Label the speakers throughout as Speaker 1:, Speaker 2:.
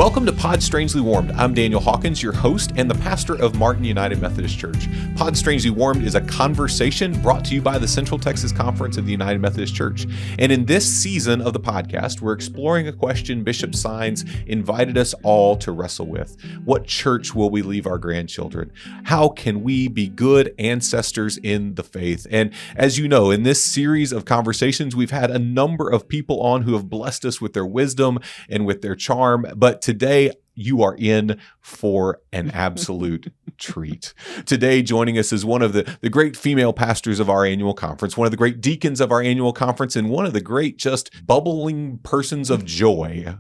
Speaker 1: Welcome to Pod Strangely Warmed. I'm Daniel Hawkins, your host and the pastor of Martin United Methodist Church. Pod Strangely Warmed is a conversation brought to you by the Central Texas Conference of the United Methodist Church. And in this season of the podcast, we're exploring a question Bishop Sines invited us all to wrestle with. What church will we leave our grandchildren? How can we be good ancestors in the faith? And as you know, in this series of conversations, we've had a number of people on who have blessed us with their wisdom and with their charm. But today, you are in for an absolute treat. Today, joining us is one of the great female pastors of our annual conference, one of the great deacons of our annual conference, and one of the great just bubbling persons of joy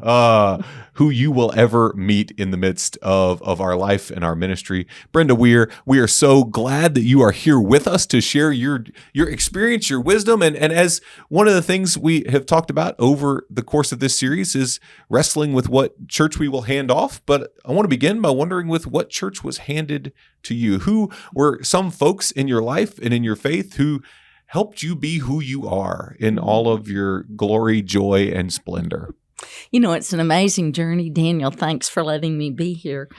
Speaker 1: who you will ever meet in the midst of our life and our ministry. Brenda Wier, we are so glad that you are here with us to share your experience, your wisdom, and as one of the things we have talked about over the course of this series is wrestling with what church we will hand off. But I want to begin by wondering with what church was handed to you. Who were some folks in your life and in your faith who helped you be who you are in all of your glory, joy, and splendor?
Speaker 2: You know, it's an amazing journey, Daniel. Thanks for letting me be here.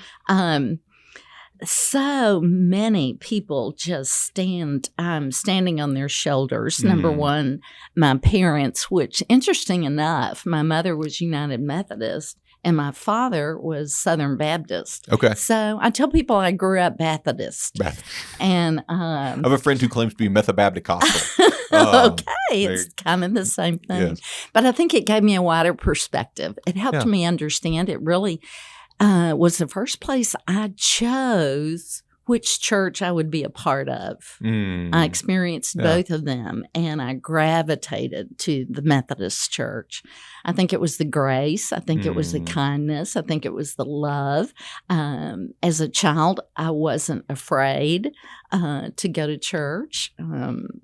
Speaker 2: So many people just standing on their shoulders. Number one, my parents, which, interesting enough, my mother was United Methodist and my father was Southern Baptist.
Speaker 1: Okay.
Speaker 2: So I tell people I grew up Baptist. And
Speaker 1: I have a friend who claims to be Methabapticostal.
Speaker 2: Okay, it's kind of the same thing.
Speaker 1: Yes.
Speaker 2: But I think it gave me a wider perspective. It helped me understand. It really was the first place I chose which church I would be a part of. I experienced both of them, and I gravitated to the Methodist Church. I think it was the grace. I think it was the kindness. I think it was the love. As a child, I wasn't afraid to go to church.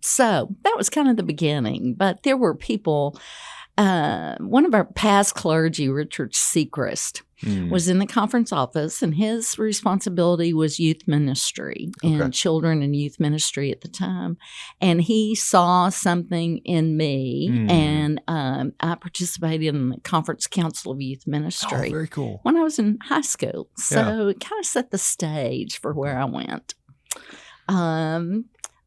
Speaker 2: So that was kind of the beginning. But there were people. One of our past clergy, Richard Sechrist, was in the conference office, and his responsibility was youth ministry and children and youth ministry at the time. And he saw something in me, and I participated in the Conference Council of Youth Ministry.
Speaker 1: Oh, very cool.
Speaker 2: When I was in high school. So it kind of set the stage for where I went.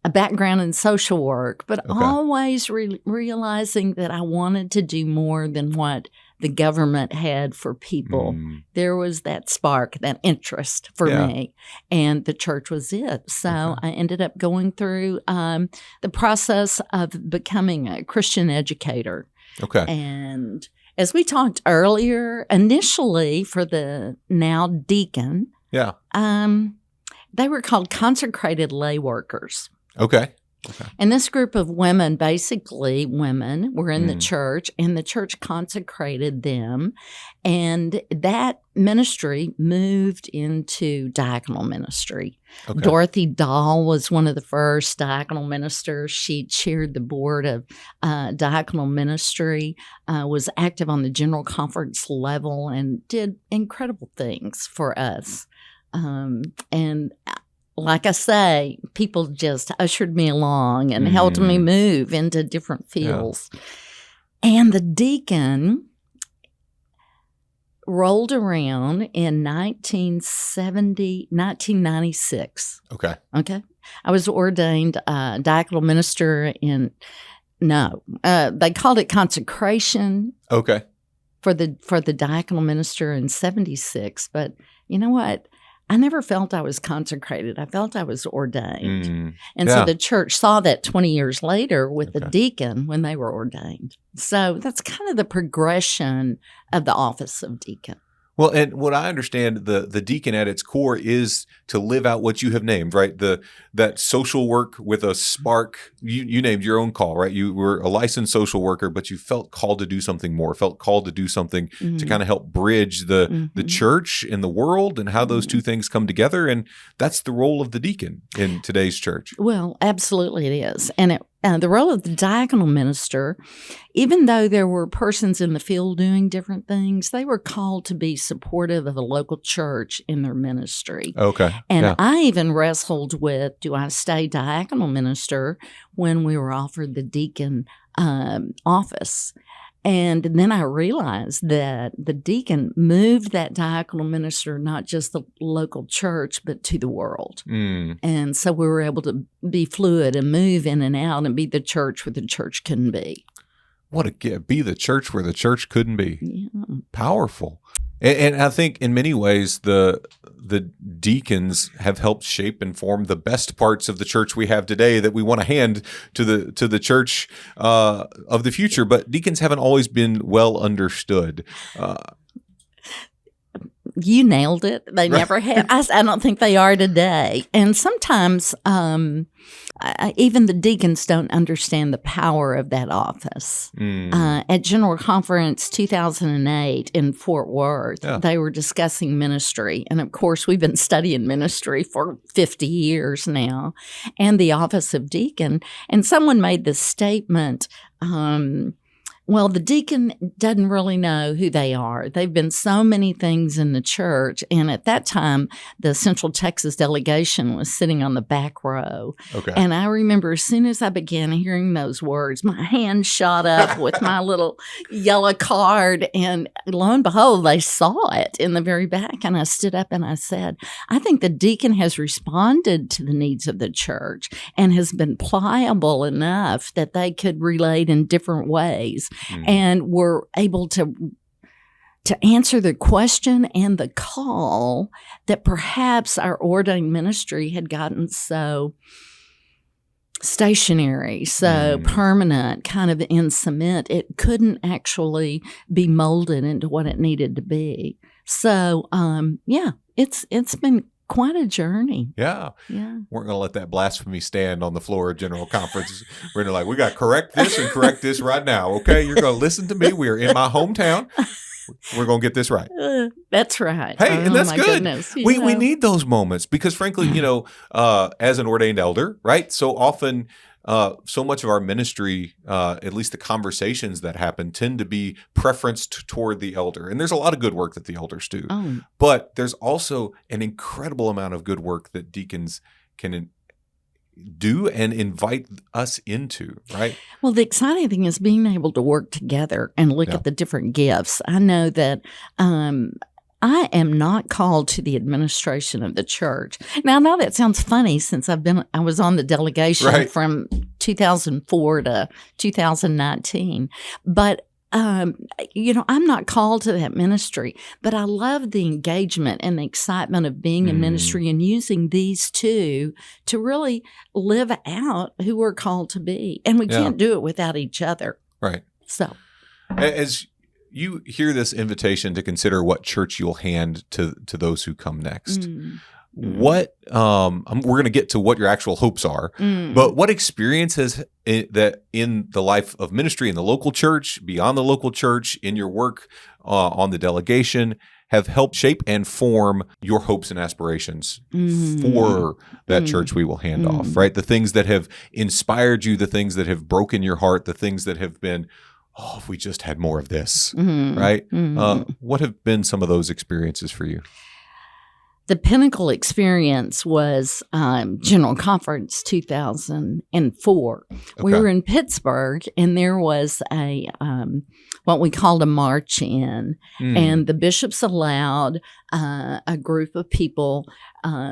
Speaker 2: A background in social work, but always realizing that I wanted to do more than what the government had for people. There was that spark, that interest for me, and the church was it. So I ended up going through the process of becoming a Christian educator.
Speaker 1: Okay.
Speaker 2: And as we talked earlier, initially for the now Deacon, they were called consecrated lay workers.
Speaker 1: Okay.
Speaker 2: And this group of women, basically women, were in the church, and the church consecrated them. And that ministry moved into diaconal ministry. Okay. Dorothy Dahl was one of the first diaconal ministers. She chaired the board of diaconal ministry, was active on the general conference level, and did incredible things for us. And like I say, people just ushered me along and helped me move into different fields. And the deacon rolled around in 1996.
Speaker 1: Okay.
Speaker 2: I was ordained diaconal minister they called it consecration. Okay. For the diaconal minister in 76. But you know what? I never felt I was consecrated. I felt I was ordained. And so the church saw that 20 years later with the deacon when they were ordained. So that's kind of the progression of the office of deacon.
Speaker 1: Well, and what I understand, the deacon at its core is to live out what you have named, right? That social work with a spark. You named your own call, right? You were a licensed social worker, but you felt called to do something more, felt called to do something to kind of help bridge the church and the world and how those two things come together. And that's the role of the deacon in today's church.
Speaker 2: Well, absolutely it is. And the role of the diaconal minister, even though there were persons in the field doing different things, they were called to be supportive of a local church in their ministry.
Speaker 1: Okay.
Speaker 2: And I even wrestled with, do I stay diaconal minister when we were offered the deacon office? And then I realized that the deacon moved that diaconal minister, not just the local church, but to the world. And so we were able to be fluid and move in and out and be the church where the church couldn't be.
Speaker 1: What a gift. Be the church where the church couldn't be. Yeah. Powerful. And I think in many ways, the deacons have helped shape and form the best parts of the church we have today that we want to hand to the church of the future. But deacons haven't always been well understood.
Speaker 2: You nailed it. They never have. I don't think they are today. And sometimes even the deacons don't understand the power of that office. At General Conference 2008 in Fort Worth, they were discussing ministry. And of course, we've been studying ministry for 50 years now, and the office of deacon. And someone made this statement, well, the deacon doesn't really know who they are. They've been so many things in the church. And at that time, the Central Texas delegation was sitting on the back row. Okay. And I remember as soon as I began hearing those words, my hand shot up with my little yellow card. And lo and behold, they saw it in the very back. And I stood up and I said, I think the deacon has responded to the needs of the church and has been pliable enough that they could relate in different ways. And were able to answer the question and the call that perhaps our ordained ministry had gotten so stationary, so permanent, kind of in cement. It couldn't actually be molded into what it needed to be. So, it's been quite a journey.
Speaker 1: Yeah. We're going to let that blasphemy stand on the floor of General Conference. We're going to we got to correct this and correct this right now. Okay. You're going to listen to me. We are in my hometown. We're going to get this right.
Speaker 2: That's right.
Speaker 1: Hey, and that's good. We need those moments because frankly, as an ordained elder, right? So often, so much of our ministry, at least the conversations that happen, tend to be preferenced toward the elder. And there's a lot of good work that the elders do. But there's also an incredible amount of good work that deacons can do and invite us into, right?
Speaker 2: Well, the exciting thing is being able to work together and look at the different gifts. I know that I am not called to the administration of the church. Now, I know that sounds funny since I was on the delegation from 2004 to 2019, but I'm not called to that ministry, but I love the engagement and the excitement of being in ministry and using these two to really live out who we're called to be. And we can't do it without each other.
Speaker 1: Right.
Speaker 2: So,
Speaker 1: as you hear this invitation to consider what church you'll hand to those who come next. What we're going to get to what your actual hopes are, but what experiences that in the life of ministry in the local church, beyond the local church, in your work on the delegation have helped shape and form your hopes and aspirations for that church we will hand off, right? The things that have inspired you, the things that have broken your heart, the things that have been, oh, if we just had more of this, right? What have been some of those experiences for you?
Speaker 2: The pinnacle experience was General Conference 2004. Okay. We were in Pittsburgh, and there was a what we called a march-in, and the bishops allowed a group of people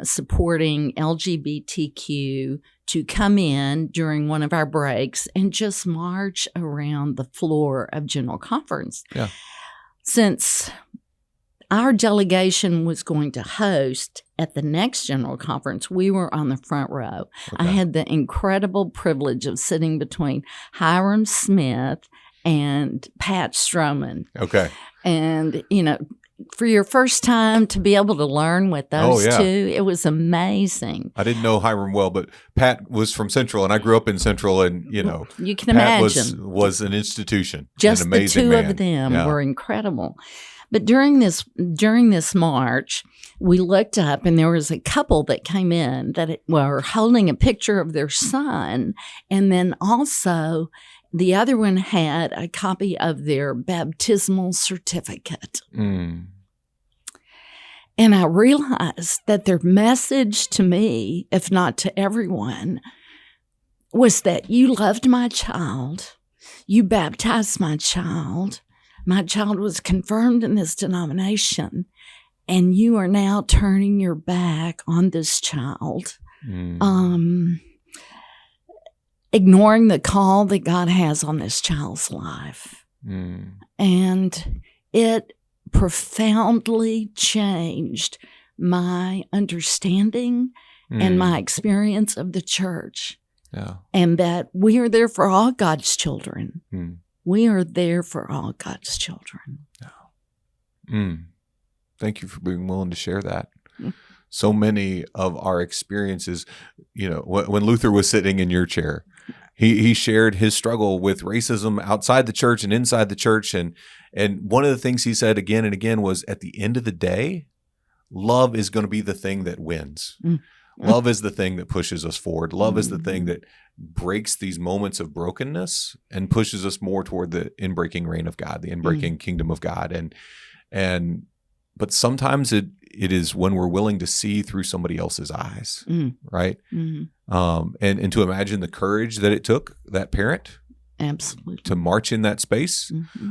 Speaker 2: supporting LGBTQ to come in during one of our breaks and just march around the floor of General Conference. Yeah. Since our delegation was going to host at the next General Conference, we were on the front row. Okay. I had the incredible privilege of sitting between Hiram Smith and Pat Stroman.
Speaker 1: Okay.
Speaker 2: And, for your first time to be able to learn with those two, it was amazing.
Speaker 1: I didn't know Hiram well, but Pat was from Central, and I grew up in Central, and,
Speaker 2: you can
Speaker 1: Pat
Speaker 2: imagine.
Speaker 1: was an institution.
Speaker 2: Just
Speaker 1: an amazing
Speaker 2: the two
Speaker 1: man.
Speaker 2: of them were incredible. But during this march, we looked up and there was a couple that came in that were holding a picture of their son. And then also the other one had a copy of their baptismal certificate. And I realized that their message to me, if not to everyone, was that you loved my child. you baptized my child. My child was confirmed in this denomination, and you are now turning your back on this child, ignoring the call that God has on this child's life. And it profoundly changed my understanding and my experience of the church.
Speaker 1: Yeah.
Speaker 2: And that we are there for all God's children. We are there for all God's children.
Speaker 1: Yeah. Thank you for being willing to share that. So many of our experiences, when Luther was sitting in your chair, he shared his struggle with racism outside the church and inside the church. And one of the things he said again and again was, at the end of the day, love is going to be the thing that wins. Love is the thing that pushes us forward. Love is the thing that breaks these moments of brokenness and pushes us more toward the inbreaking reign of God, the inbreaking kingdom of God. But sometimes it is when we're willing to see through somebody else's eyes, right? And to imagine the courage that it took that parent
Speaker 2: absolutely
Speaker 1: to march in that space.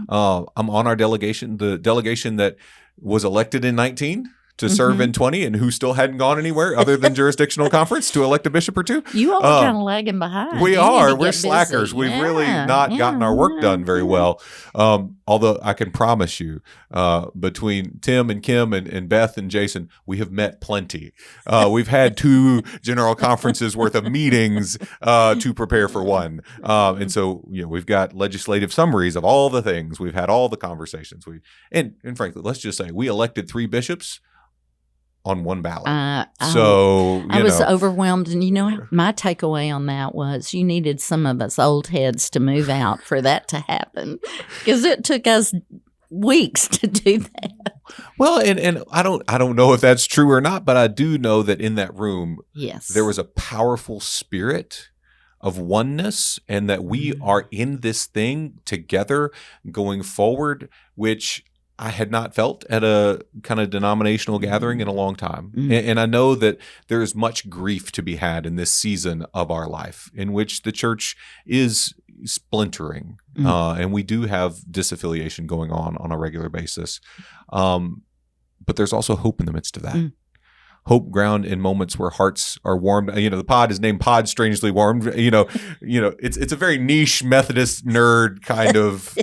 Speaker 1: I'm on our delegation, the delegation that was elected in 19 to serve in 20 and who still hadn't gone anywhere other than jurisdictional conference to elect a bishop or two.
Speaker 2: You all are kind of lagging behind.
Speaker 1: We are. We're slackers. We've really not gotten our work done very well. Although I can promise you, between Tim and Kim and Beth and Jason, we have met plenty. We've had 2 general conferences worth of meetings to prepare for one. And so, we've got legislative summaries of all the things. We've had all the conversations. And frankly, let's just say we elected 3 bishops on one ballot.
Speaker 2: I was overwhelmed. And my takeaway on that was you needed some of us old heads to move out for that to happen, because it took us weeks to do that.
Speaker 1: Well, and I don't know if that's true or not, but I do know that in that room,
Speaker 2: yes,
Speaker 1: there was a powerful spirit of oneness, and that we are in this thing together going forward, which I had not felt at a kind of denominational gathering in a long time. And I know that there is much grief to be had in this season of our life in which the church is splintering. And we do have disaffiliation going on a regular basis. But there's also hope in the midst of that. Hope ground in moments where hearts are warmed. The pod is named Pod Strangely Warmed. It's a very niche Methodist nerd kind of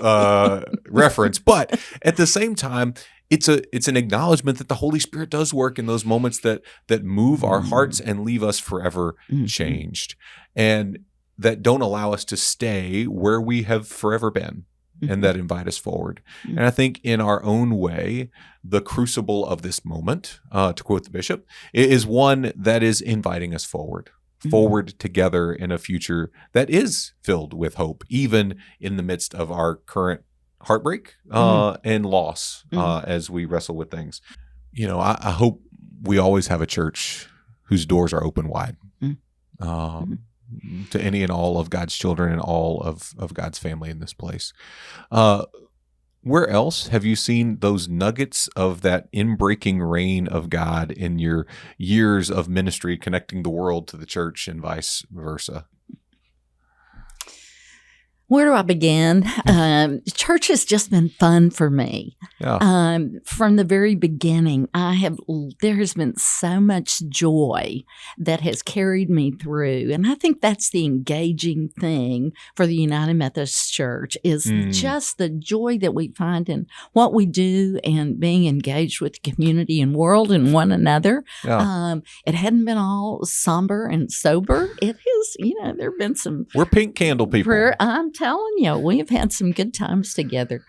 Speaker 1: reference, but at the same time, it's an acknowledgement that the Holy Spirit does work in those moments that move our hearts and leave us forever changed, and that don't allow us to stay where we have forever been. And that invite us forward. And I think in our own way, the crucible of this moment, to quote the bishop, is one that is inviting us forward together in a future that is filled with hope, even in the midst of our current heartbreak and loss as we wrestle with things. I hope we always have a church whose doors are open wide. To any and all of God's children and all of God's family in this place. Where else have you seen those nuggets of that inbreaking reign of God in your years of ministry connecting the world to the church and vice versa?
Speaker 2: Where do I begin? Church has just been fun for me.
Speaker 1: Yeah.
Speaker 2: From the very beginning, there has been so much joy that has carried me through. And I think that's the engaging thing for the United Methodist Church is just the joy that we find in what we do and being engaged with the community and world and one another. Yeah. It hadn't been all somber and sober. It is, there have been some.
Speaker 1: We're pink candle people.
Speaker 2: I'm telling you, we've had some good times together.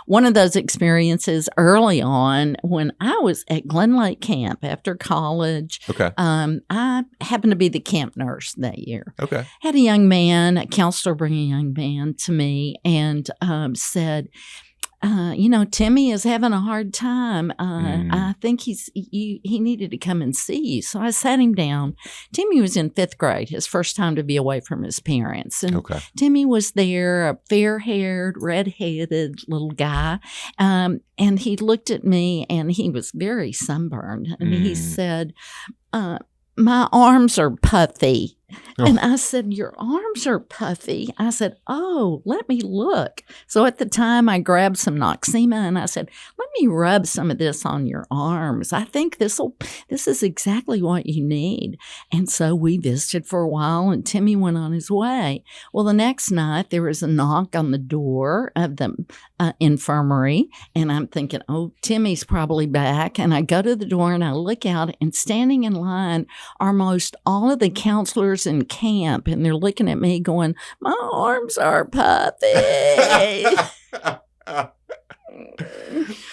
Speaker 2: One of those experiences early on when I was at Glen Lake Camp after college.
Speaker 1: Okay.
Speaker 2: I happened to be the camp nurse that year.
Speaker 1: Okay.
Speaker 2: Had a counselor bring a young man to me and said, Timmy is having a hard time. I think he needed to come and see you. So I sat him down. Timmy was in 5th grade, his first time to be away from his parents. And Timmy was there, a fair-haired, red-headed little guy. And he looked at me and he was very sunburned. And he said, my arms are puffy. And I said, your arms are puffy. I said, oh, let me look. So at the time, I grabbed some Noxema and I said, let me rub some of this on your arms. I think this is exactly what you need. And so we visited for a while and Timmy went on his way. Well, the next night, there was a knock on the door of the infirmary. And I'm thinking, oh, Timmy's probably back. And I go to the door and I look out, and standing in line are most all of the counselors in camp. And they're looking at me going, my arms are puffy.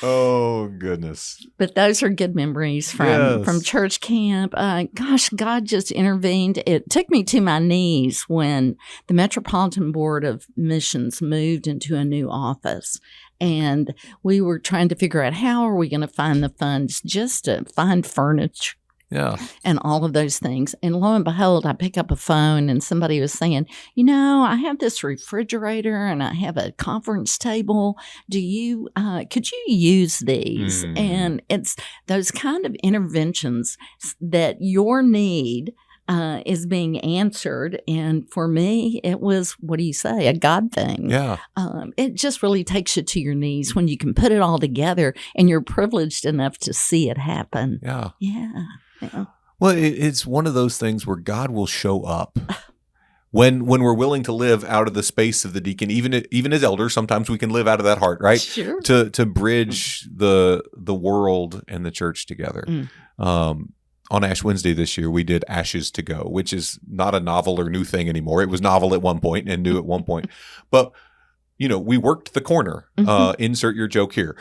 Speaker 1: Oh, goodness.
Speaker 2: But those are good memories from church camp. Gosh, God just intervened. It took me to my knees when the Metropolitan Board of Missions moved into a new office. And we were trying to figure out how are we going to find the funds just to find furniture.
Speaker 1: Yeah.
Speaker 2: And all of those things. And lo and behold, I pick up a phone and somebody was saying, I have this refrigerator and I have a conference table. Could you use these? And it's those kind of interventions that your need is being answered. And for me, it was, what do you say, a God thing.
Speaker 1: Yeah.
Speaker 2: It just really takes you to your knees when you can put it all together and you're privileged enough to see it happen.
Speaker 1: Yeah.
Speaker 2: Yeah. Yeah.
Speaker 1: Well, it's one of those things where God will show up when we're willing to live out of the space of the deacon, even as elders. Sometimes we can live out of that heart, right?
Speaker 2: Sure.
Speaker 1: To bridge the world and the church together. On Ash Wednesday this year, we did Ashes to Go, which is not a novel or new thing anymore. It was novel at one point and new at one point, but we worked the corner. Insert your joke here.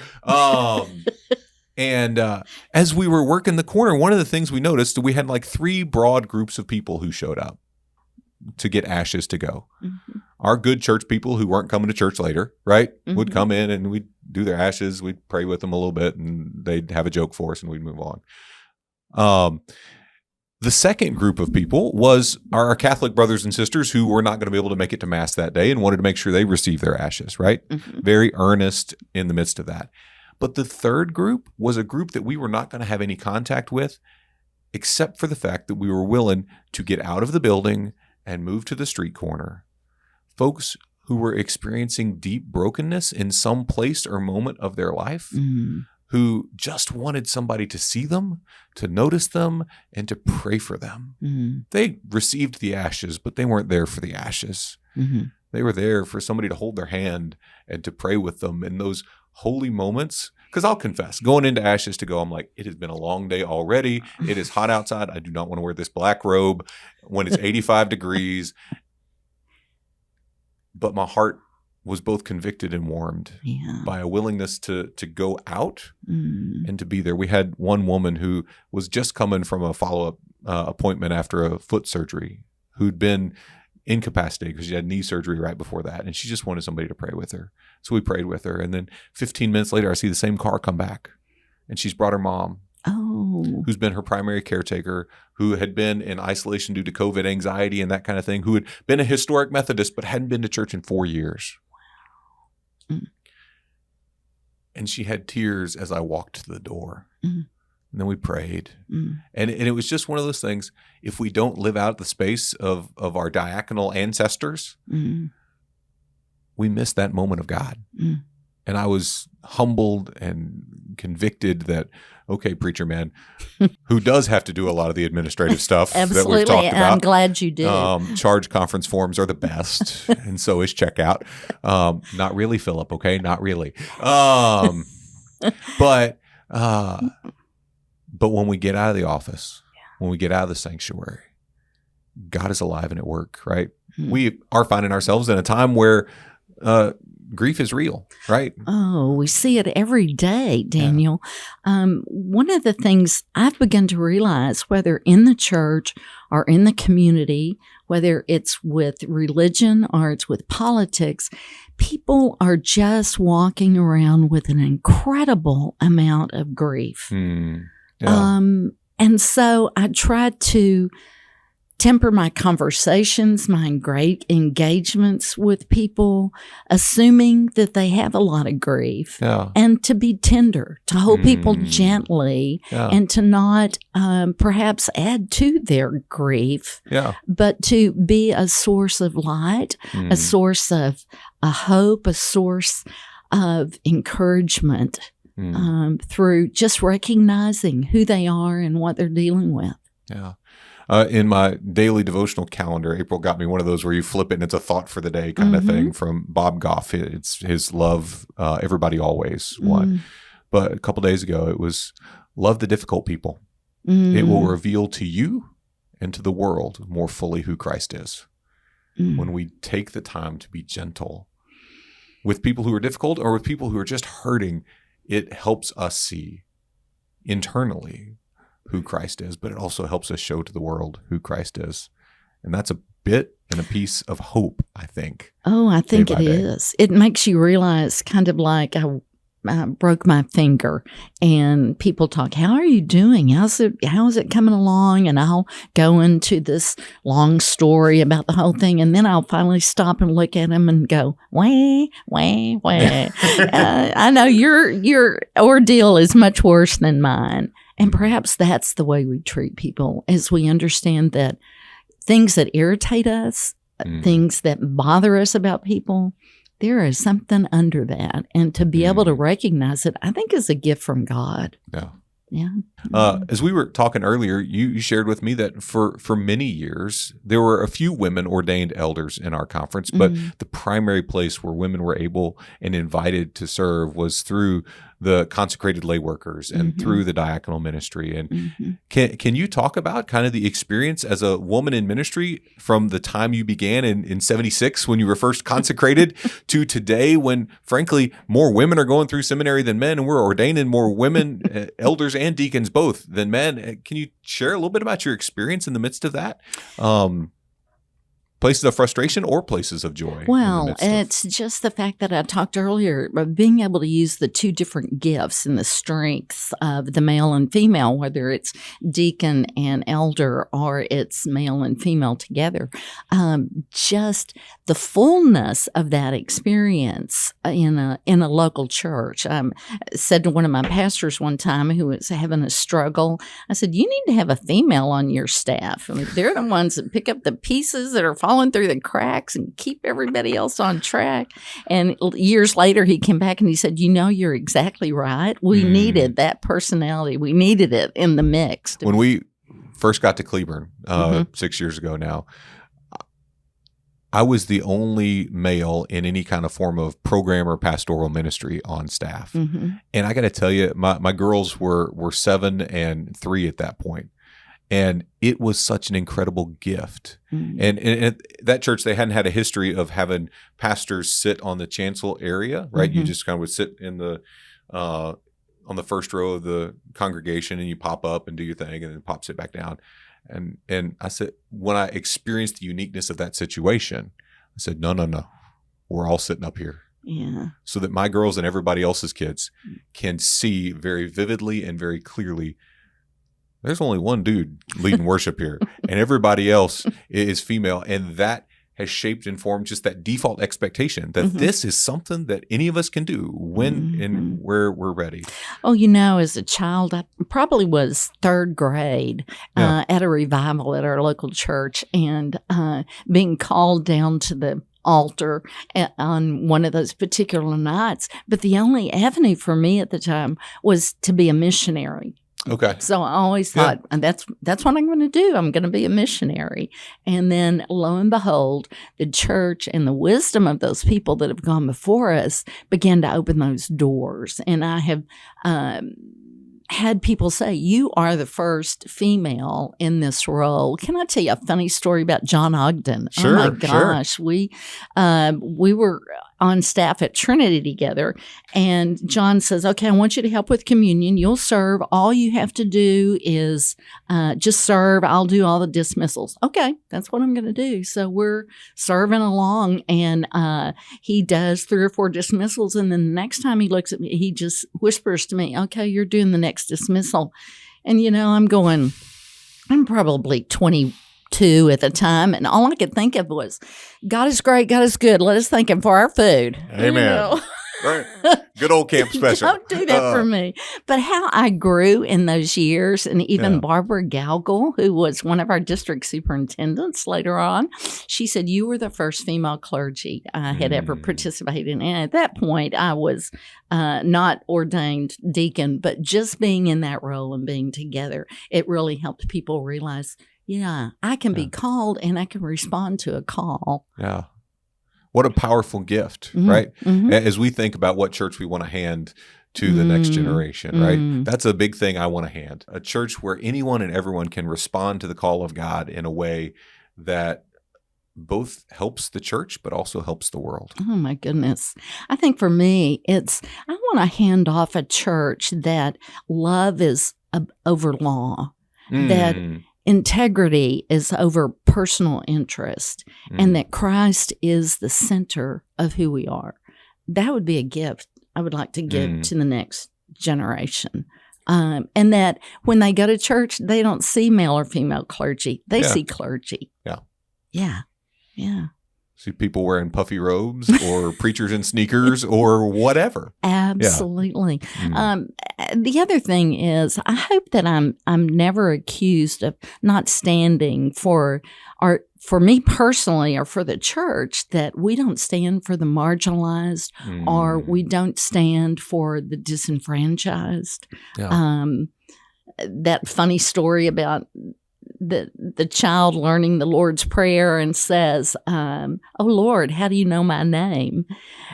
Speaker 1: And as we were working the corner, one of the things we noticed, we had like 3 broad groups of people who showed up to get Ashes to Go. Our good church people who weren't coming to church later, right, would come in and we'd do their ashes. We'd pray with them a little bit and they'd have a joke for us and we'd move on. The second group of people was our Catholic brothers and sisters who were not going to be able to make it to Mass that day and wanted to make sure they received their ashes, right? Very earnest in the midst of that. But the third group was a group that we were not going to have any contact with, except for the fact that we were willing to get out of the building and move to the street corner. Folks who were experiencing deep brokenness in some place or moment of their life, who just wanted somebody to see them, to notice them, and to pray for them. They received the ashes, but they weren't there for the ashes. They were there for somebody to hold their hand and to pray with them in those holy moments. Because I'll confess, going into Ashes to Go, I'm like, it has been a long day already. It is hot outside. I do not want to wear this black robe when it's 85 degrees. But my heart was both convicted and warmed by a willingness to go out and to be there. We had one woman who was just coming from a follow-up appointment after a foot surgery who'd been incapacitated because she had knee surgery right before that. And she just wanted somebody to pray with her. So we prayed with her. And then 15 minutes later, I see the same car come back. And she's brought her mom, who's been her primary caretaker, who had been in isolation due to COVID anxiety and that kind of thing, who had been a historic Methodist but hadn't been to church in 4 years. Wow. And she had tears as I walked to the door. And then we prayed. And it was just one of those things, if we don't live out the space of our diaconal ancestors, we miss that moment of God. And I was humbled and convicted that, okay, preacher man, who does have to do a lot of the administrative stuff that we've talked about.
Speaker 2: I'm glad you did.
Speaker 1: Charge conference forms are the best, and so is checkout. Not really, Philip, okay? Not really. But when we get out of the office, when we get out of the sanctuary, God is alive and at work, right? We are finding ourselves in a time where grief is real, right?
Speaker 2: Oh, we see it every day, Daniel. One of the things I've begun to realize, whether in the church or in the community, whether it's with religion or it's with politics, people are just walking around with an incredible amount of grief. And so I try to temper my conversations, my engagements with people, assuming that they have a lot of grief, and to be tender, to hold people gently, and to not perhaps add to their grief, but to be a source of light, a source of a hope, a source of encouragement through just recognizing who they are and what they're dealing with.
Speaker 1: Yeah. In my daily devotional calendar, April got me one of those where you flip it and it's a thought for the day kind of thing from Bob Goff. It's his love, everybody always one. But a couple days ago, it was love the difficult people. It will reveal to you and to the world more fully who Christ is. When we take the time to be gentle with people who are difficult or with people who are just hurting, it helps us see internally who Christ is, but it also helps us show to the world who Christ is. And that's a bit and a piece of hope, I think.
Speaker 2: Oh, I think it is. It makes you realize, kind of like I broke my finger and people talk, how are you doing? How is it coming along? And I'll go into this long story about the whole thing. And then I'll finally stop and look at them and go, wah. I know your ordeal is much worse than mine. And perhaps that's the way we treat people, as we understand that things that irritate us, things that bother us about people, there is something under that. And to be able to recognize it, I think, is a gift from God. Yeah.
Speaker 1: As we were talking earlier, you shared with me that for many years, there were a few women ordained elders in our conference, but the primary place where women were able and invited to serve was through the consecrated lay workers and through the diaconal ministry. And can you talk about kind of the experience as a woman in ministry from the time you began in 76 when you were first consecrated to today when, frankly, more women are going through seminary than men, and we're ordaining more women, elders and deacons both, than men. Can you share a little bit about your experience in the midst of that? Places of frustration or places of joy?
Speaker 2: Well, it's just the fact that I talked earlier about being able to use the two different gifts and the strengths of the male and female, whether it's deacon and elder or it's male and female together. Just the fullness of that experience in a local church. I said to one of my pastors one time who was having a struggle, I said, you need to have a female on your staff. I mean, they're the ones that pick up the pieces that are falling through the cracks and keep everybody else on track. And years later, he came back and he said, you're exactly right. We needed that personality. We needed it in the mix.
Speaker 1: When we first got to Cleburne 6 years ago now, I was the only male in any kind of form of program or pastoral ministry on staff. And I got to tell you, my girls were 7 and 3 at that point. And it was such an incredible gift. And at that church, they hadn't had a history of having pastors sit on the chancel area, right? You just kind of would sit in the on the first row of the congregation, and you pop up and do your thing, and then sit back down. And I said, when I experienced the uniqueness of that situation, I said, no, we're all sitting up here.
Speaker 2: Yeah.
Speaker 1: So that my girls and everybody else's kids can see very vividly and very clearly, there's only one dude leading worship here, and everybody else is female. And that has shaped and formed just that default expectation that this is something that any of us can do when and where we're ready.
Speaker 2: Oh, as a child, I probably was 3rd grade at a revival at our local church, and being called down to the altar on one of those particular nights. But the only avenue for me at the time was to be a missionary.
Speaker 1: Okay.
Speaker 2: So I always thought, and that's what I'm going to do. I'm going to be a missionary. And then lo and behold, the church and the wisdom of those people that have gone before us began to open those doors. And I have had people say, you are the first female in this role. Can I tell you a funny story about John Ogden?
Speaker 1: Sure,
Speaker 2: oh my gosh.
Speaker 1: Sure.
Speaker 2: We were on staff at Trinity together, and John says, okay, I want you to help with communion. You'll serve. All you have to do is just serve. I'll do all the dismissals. Okay, that's what I'm going to do. So we're serving along, and he does 3 or 4 dismissals, and then the next time he looks at me, he just whispers to me, okay, you're doing the next dismissal. And, I'm probably 20 2 at the time, and all I could think of was, God is great, God is good. Let us thank Him for our food.
Speaker 1: Amen. Right. Good old camp special.
Speaker 2: Don't do that for me. But how I grew in those years, and even Barbara Galgal, who was one of our district superintendents later on, she said, you were the first female clergy I had ever participated in. And at that point, I was not ordained deacon, but just being in that role and being together, it really helped people realize, I can be called and I can respond to a call.
Speaker 1: Yeah. What a powerful gift, right? As we think about what church we want to hand to the next generation, right? That's a big thing I want to hand. A church where anyone and everyone can respond to the call of God in a way that both helps the church, but also helps the world.
Speaker 2: Oh, my goodness. I think for me, I want to hand off a church that love is over law, that integrity is over personal interest, and that Christ is the center of who we are. That would be a gift I would like to give to the next generation. And that when they go to church, they don't see male or female clergy. They see clergy. Yeah.
Speaker 1: See people wearing puffy robes or preachers in sneakers or whatever.
Speaker 2: Absolutely. The other thing is, I hope that I'm never accused of not standing for me personally or for the church, that we don't stand for the marginalized or we don't stand for the disenfranchised. That funny story about the child learning the Lord's Prayer and says, oh, Lord, how do you know my name?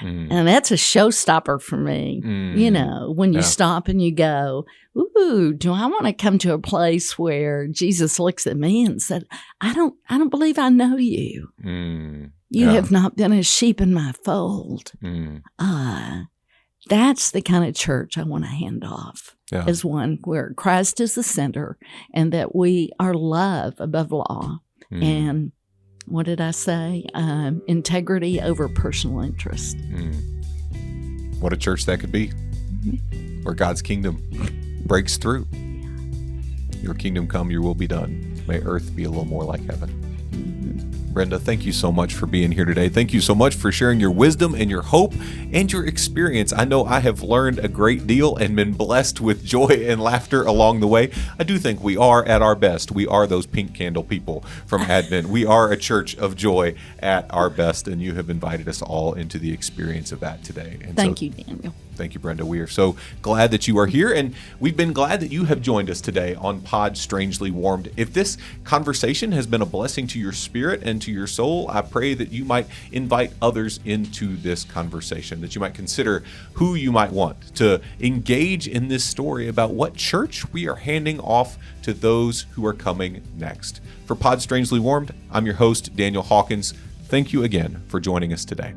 Speaker 2: And that's a showstopper for me. When you stop and you go, ooh, do I want to come to a place where Jesus looks at me and said, I don't believe I know you. You have not been a sheep in my fold. That's the kind of church I want to hand off. As one where Christ is the center, and that we are love above law. And what did I say? Integrity over personal interest.
Speaker 1: What a church that could be, where God's kingdom breaks through. Your kingdom come, your will be done. May earth be a little more like heaven. Brenda, thank you so much for being here today. Thank you so much for sharing your wisdom and your hope and your experience. I know I have learned a great deal and been blessed with joy and laughter along the way. I do think we are at our best. We are those pink candle people from Advent. We are a church of joy at our best, and you have invited us all into the experience of that today. And
Speaker 2: thank you, Daniel.
Speaker 1: Thank you, Brenda. We are so glad that you are here, and we've been glad that you have joined us today on Pod Strangely Warmed. If this conversation has been a blessing to your spirit and to your soul, I pray that you might invite others into this conversation, that you might consider who you might want to engage in this story about what church we are handing off to those who are coming next. For Pod Strangely Warmed, I'm your host, Daniel Hawkins. Thank you again for joining us today.